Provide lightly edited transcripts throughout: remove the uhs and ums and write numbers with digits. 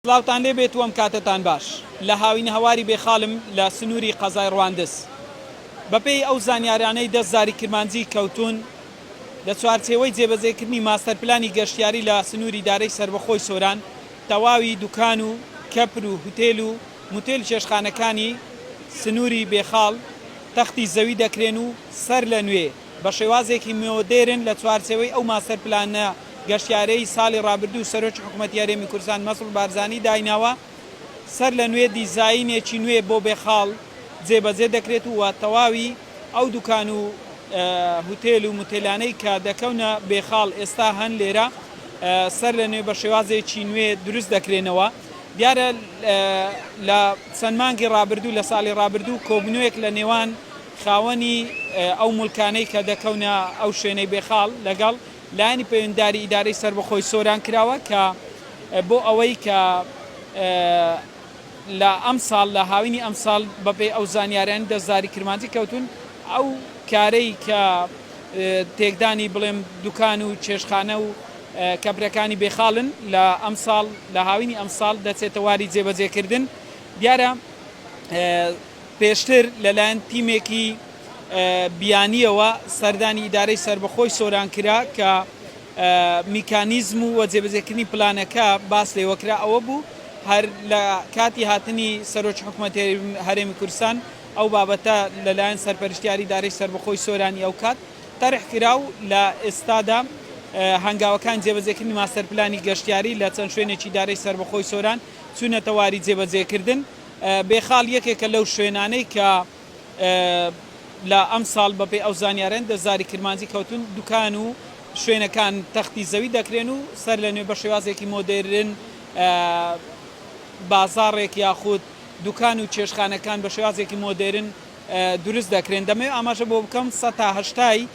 سڵاوتان لێ بێت وەم کاتتان باش لە هاوینە هەواری بێخاڵم لە سنووری قەزای ڕواندز بەپێی ئەو زانیارانەی دەست زاری کرمانجی کەوتون لە چوارچێوەی جێبەجێکردنی ماستەرپلانی گەشتیاری لە سنووری دارەی سربەخۆی سۆران تەواوی دوکان و کەپر و هوتێل و موتێل چێشخانەکانی سنووری بێخاڵ تەختی زەوی دەکرێن و سەر لە نوێ بە شێوازێکی مۆدێرن لە چوارچێوەی ئەو ماستەرپلانە گەشتیارەی ساڵی ڕابردوو سەرۆکی حکوومەتی هەرێمی کوردستان مەسڵ بارزانی دایناوە سەر لە نوێ دیزاینێکی نوێ بۆ بێخاڵ جێبەجێ دەکرێت و تەواوی ئەو دوکان و هوتێل و موتێلانەی کە دەکەونە بێخاڵ ئێستا هەن لێرە سەر لە نوێ بە شێوازێکی نوێ دروست دەکرێنەوە. دیارە لە چەند مانگی ڕابردوو لە ساڵی ڕابردوو کۆبنوویەک لە نێوان خاوەنی ئەو مولکانەی کە دەکەونە ئەو شوێنەی بێخاڵ لەگەڵ لایەنی پەیوەندداری ئیدارەی سربەخۆی سۆران کراوە کە بۆ ئەوەی کە لە ئەم ساڵ لە هاوینی ئەم ساڵ بەپێی ئەو زانیاریان دەستزاری کرمانجی کەوتون ئەو کارەی کە تێکدانی بڵێم دوکان و چێشخانە و کەپرەکانی بێخاڵن لە ئەم ساڵ لە هاوینی ئەم ساڵ دەچێتە واری جێبەجێکردن. دیارە پێشتر لەلایەن تیمێکی بیانیەوە سەردانی ئیدارەی سربەخۆی سۆران کرا کە میکانیزم و جێبەجێکردنی پلانەکە باس لێوەکرا ئەوە بوو هەر لە کاتی هاتنی سەرۆکی حکوومەتی هەرێمی کوردستان ئەو بابەتە لەلایەن سەرپەرشتیاری ئیدارەی سربەخۆی سۆرانی ئەو کات تەرح کرا و لە ئێستادا هەنگاوەکان جێبەجێکردنی ماستەرپلانی گەشتیاری لە چەند شوێنێکی ئیدارەی سربەخۆی سۆران چوونەتە واری جێبەجێکردن. بێخاڵ یەکێکە لەو شوێنانەی کە لە ئەم ساڵ بەپێی ئەو زانیاران دەستزاری کرمانجی کەوتون دوکان و شوێنەکان تەختی زەوی دەکرێن و سەر لە نوێ بە شێوازێکی مۆدێرن بازاڕێک یاخود دوکان و چێشخانەکان بە شێوازێکی مۆدێرن دروست دەکرێن. دەمەوێت ئاماژە بۆ بکەم 100 تا 80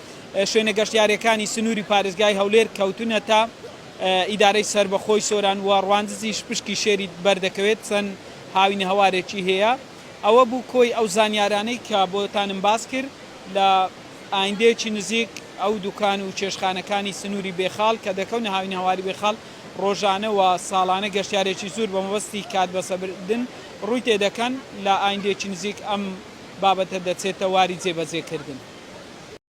شوێنە گەشتیارەکانی سنووری پارێزگای هەولێر کەوتونە تا ئیدارەی سربەخۆی سۆران و ڕواندزیش پشکی شێری بەردەکەوێت چەند هاوینە هەوارێکی هەیە. ئەوە بوو کۆی ئەو زانیارانەی کە بۆتانم باس کرد لە ئایندەیەکی نزیک ئەو دوکان و چێشخانەکانی سنووری بێخاڵ کە دەکەونە هاوینە هەواری بێخاڵ ڕۆژانە و ساڵانە گەشتیارێکی زۆر بە مەبەستی کات بەسەبردن ڕووی تێدەکەن لە ئایندەیەکی نزیک ئەم بابەتە دەچێتە واری جێبەجێکردن.